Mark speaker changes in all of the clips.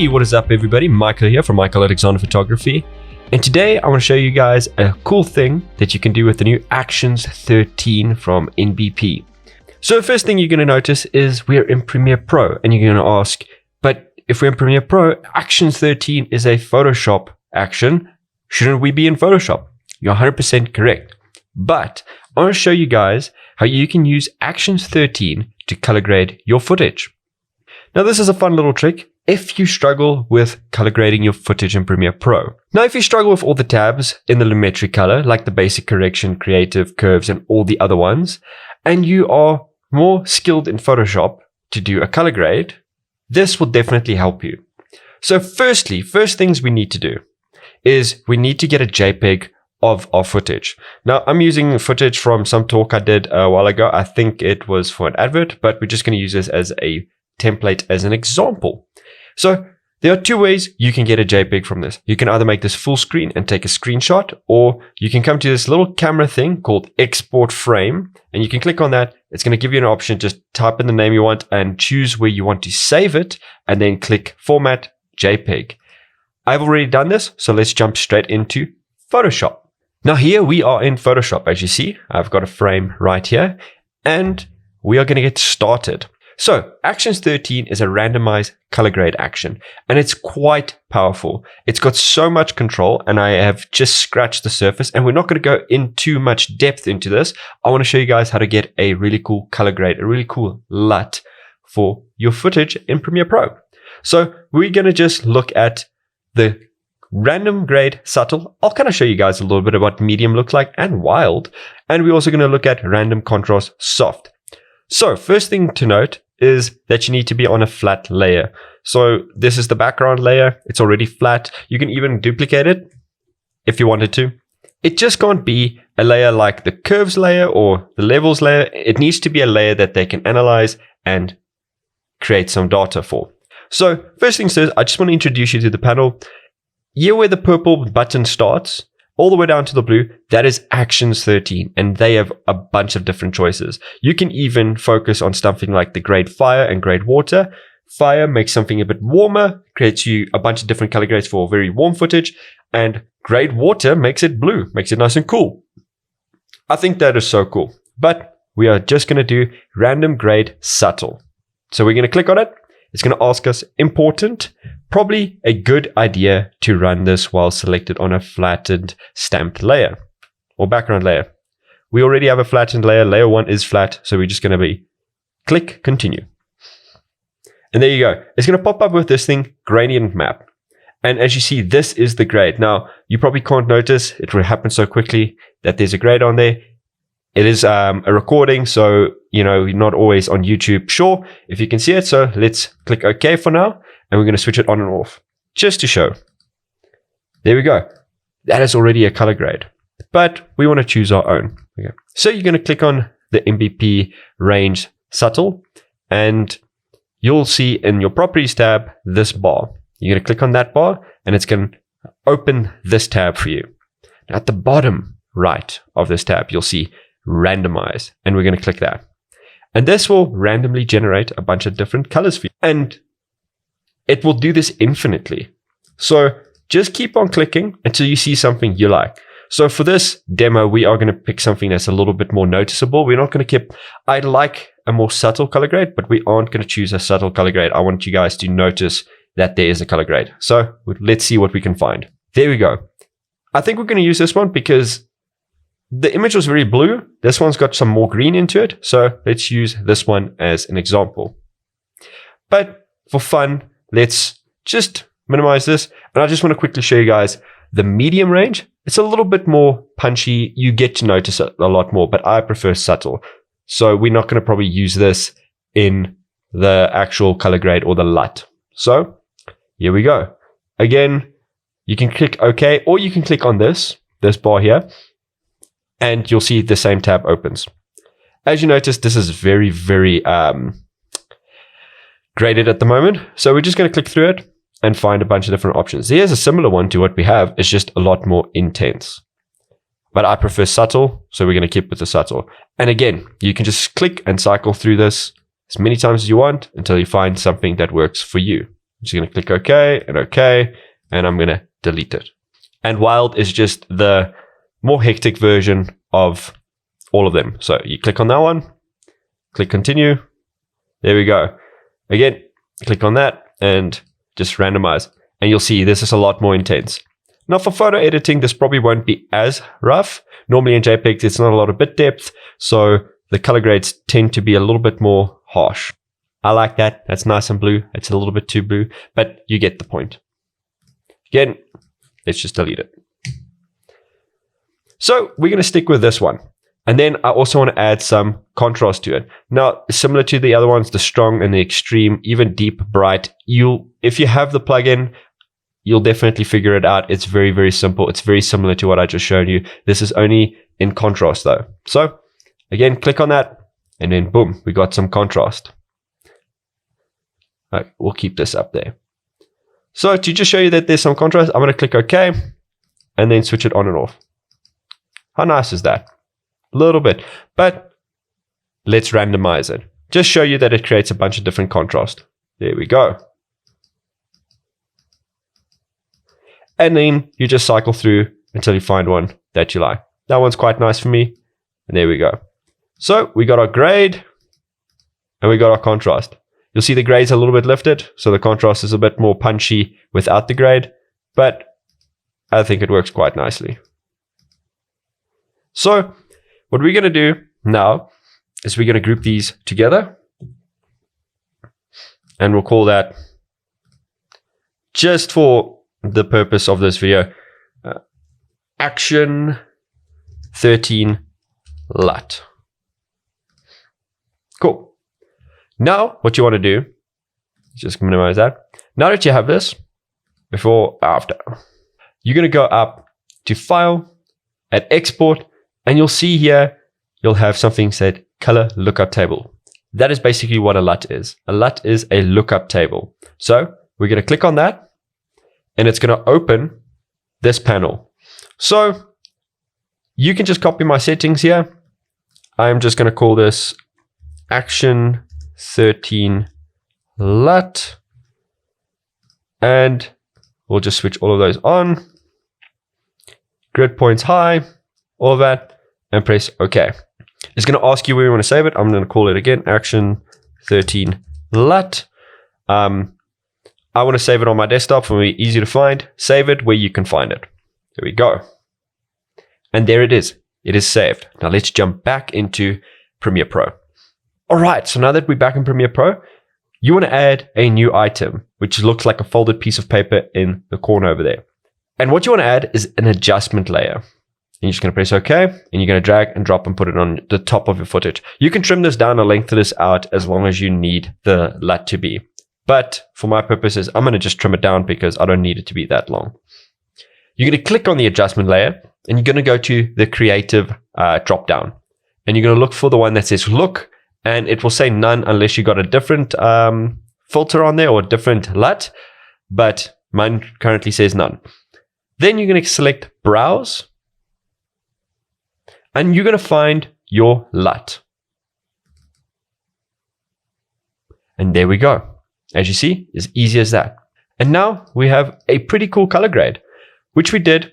Speaker 1: Hey, what is up everybody? Michael here from Michael Alexander Photography. And today I want to show you guys a cool thing that you can do with the new Actions 13 from NBP. So the first thing you're going to notice is we're in Premiere Pro, and you're going to ask, but if we're in Premiere Pro, Actions 13 is a Photoshop action. Shouldn't we be in Photoshop? You're 100% correct. But I want to show you guys how you can use Actions 13 to color grade your footage. Now this is a fun little trick if you struggle with color grading your footage in Premiere Pro. Now if you struggle with all the tabs in the lumetri color, like the basic correction, creative, curves, and all the other ones, and you are more skilled in Photoshop to do a color grade, this will definitely help you. So first things we need to do is we need to get a JPEG of our footage. Now I'm using footage from some talk I did a while ago. I think it was for an advert, but we're just going to use this as a template as an example. So there are two ways you can get a JPEG from this. You can either make this full screen and take a screenshot, or you can come to this little camera thing called export frame, and you can click on that. It's going to give you an option. Just type in the name you want and choose where you want to save it, and then click format JPEG. I've already done this, so let's jump straight into Photoshop. Now here we are in Photoshop. As you see, I've got a frame right here, and we are going to get started. So Actions 13 is a randomized color grade action, and it's quite powerful. It's got so much control, and I have just scratched the surface, and we're not going to go in too much depth into this. I want to show you guys how to get a really cool color grade, a really cool LUT for your footage in Premiere Pro. So we're going to just look at the random grade subtle. I'll kind of show you guys a little bit of what medium looks like and wild. And we're also going to look at random contrast soft. So first thing to note is that you need to be on a flat layer. So this is the background layer. It's already flat. You can even duplicate it if you wanted to. It just can't be a layer like the curves layer or the levels layer. It needs to be a layer that they can analyze and create some data for. So first things first, I just want to introduce you to the panel. Here where the purple button starts, all the way down to the blue, that is Actions 13, and they have a bunch of different choices. You can even focus on something like the grade fire and grade water. Fire makes something a bit warmer, creates you a bunch of different color grades for very warm footage, and grade water makes it blue, makes it nice and cool. I think that is so cool. But we are just going to do random grade subtle. So we're going to click on it. It's going to ask us important. Probably a good idea to run this while selected on a flattened stamped layer or background layer. We already have a flattened layer. Layer 1 is flat. So we're just going to be click continue. And there you go. It's going to pop up with this thing, gradient map. And as you see, this is the grade. Now, you probably can't notice. It will happen so quickly that there's a grade on there. It is a recording, so you're not always on YouTube. Sure, if you can see it. So let's click OK for now, and we're going to switch it on and off just to show. There we go. That is already a color grade, but we want to choose our own. Okay. So you're going to click on the NBP range subtle, and you'll see in your properties tab this bar. You're going to click on that bar, and it's going to open this tab for you. Now, at the bottom right of this tab, you'll see randomize, and we're going to click that, and this will randomly generate a bunch of different colors for you, and it will do this infinitely. So just keep on clicking until you see something you like. So for this demo, we are going to pick something that's a little bit more noticeable. We're not going to keep, I like a more subtle color grade, but we aren't going to choose a subtle color grade. I want you guys to notice that there is a color grade. So let's see what we can find. There we go. I think we're going to use this one because the image was very blue. This one's got some more green into it. So let's use this one as an example. But for fun, let's just minimize this. And I just want to quickly show you guys the medium range. It's a little bit more punchy. You get to notice it a lot more, but I prefer subtle. So we're not going to probably use this in the actual color grade or the LUT. So here we go. Again, you can click OK, or you can click on this bar here, and you'll see the same tab opens. As you notice, this is very, very graded at the moment. So we're just going to click through it and find a bunch of different options. Here's a similar one to what we have. It's just a lot more intense. But I prefer subtle, so we're going to keep with the subtle. And again, you can just click and cycle through this as many times as you want until you find something that works for you. I'm just going to click OK and OK, and I'm going to delete it. And wild is just the more hectic version of all of them. So you click on that one, click continue. There we go. Again, click on that and just randomize. And you'll see this is a lot more intense. Now for photo editing, this probably won't be as rough. Normally in JPEGs, it's not a lot of bit depth, so the color grades tend to be a little bit more harsh. I like that. That's nice and blue. It's a little bit too blue, but you get the point. Again, let's just delete it. So we're going to stick with this one. And then I also want to add some contrast to it. Now, similar to the other ones, the strong and the extreme, even deep, bright, if you have the plugin, you'll definitely figure it out. It's very, very simple. It's very similar to what I just showed you. This is only in contrast though. So again, click on that and then boom, we got some contrast. All right, we'll keep this up there. So to just show you that there's some contrast, I'm going to click OK and then switch it on and off. How nice is that? A little bit, but let's randomize it. Just show you that it creates a bunch of different contrast. There we go. And then you just cycle through until you find one that you like. That one's quite nice for me. And there we go. So we got our grade and we got our contrast. You'll see the grade's a little bit lifted, so the contrast is a bit more punchy without the grade, but I think it works quite nicely. So what we're going to do now is we're going to group these together, and we'll call that, just for the purpose of this video, Action 13 LUT. Cool. Now, what you want to do, just minimize that. Now that you have this, before, after, you're going to go up to File, at Export, and you'll see here, you'll have something said Color Lookup Table. That is basically what a LUT is. A LUT is a lookup table. So we're going to click on that, and it's going to open this panel. So you can just copy my settings here. I'm just going to call this Action 13 LUT, and we'll just switch all of those on. Grid points high, all of that, and press OK. It's going to ask you where you want to save it. I'm going to call it again Action 13 LUT. I want to save it on my desktop for me, easy to find. Save it where you can find it. There we go. And there it is. It is saved. Now let's jump back into Premiere Pro. All right, so now that we're back in Premiere Pro, you want to add a new item, which looks like a folded piece of paper in the corner over there. And what you want to add is an adjustment layer. And you're just going to press OK, and you're going to drag and drop and put it on the top of your footage. You can trim this down or lengthen this out as long as you need the LUT to be. But for my purposes, I'm going to just trim it down because I don't need it to be that long. You're going to click on the adjustment layer, and you're going to go to the creative drop down. And you're going to look for the one that says look, and it will say none unless you got a different filter on there or a different LUT, but mine currently says none. Then you're going to select browse, and you're going to find your LUT. And there we go. As you see, as easy as that. And now we have a pretty cool color grade, which we did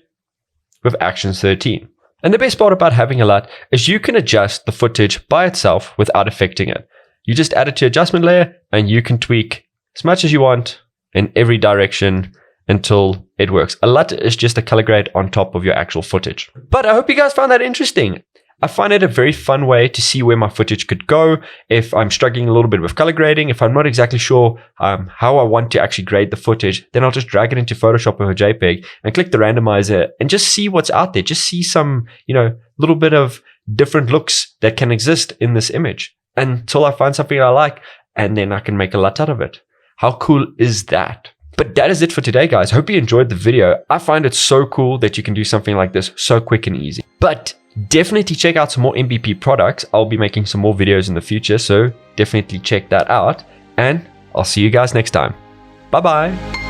Speaker 1: with Action 13. And the best part about having a LUT is you can adjust the footage by itself without affecting it. You just add it to adjustment layer and you can tweak as much as you want in every direction until it works. A LUT is just a color grade on top of your actual footage. But I hope you guys found that interesting. I find it a very fun way to see where my footage could go. If I'm struggling a little bit with color grading, if I'm not exactly sure how I want to actually grade the footage, then I'll just drag it into Photoshop or JPEG and click the randomizer and just see what's out there. Just see some, little bit of different looks that can exist in this image until I find something I like, and then I can make a LUT out of it. How cool is that? But that is it for today, guys. Hope you enjoyed the video. I find it so cool that you can do something like this so quick and easy. But definitely check out some more NBP products. I'll be making some more videos in the future, so definitely check that out. And I'll see you guys next time. Bye-bye.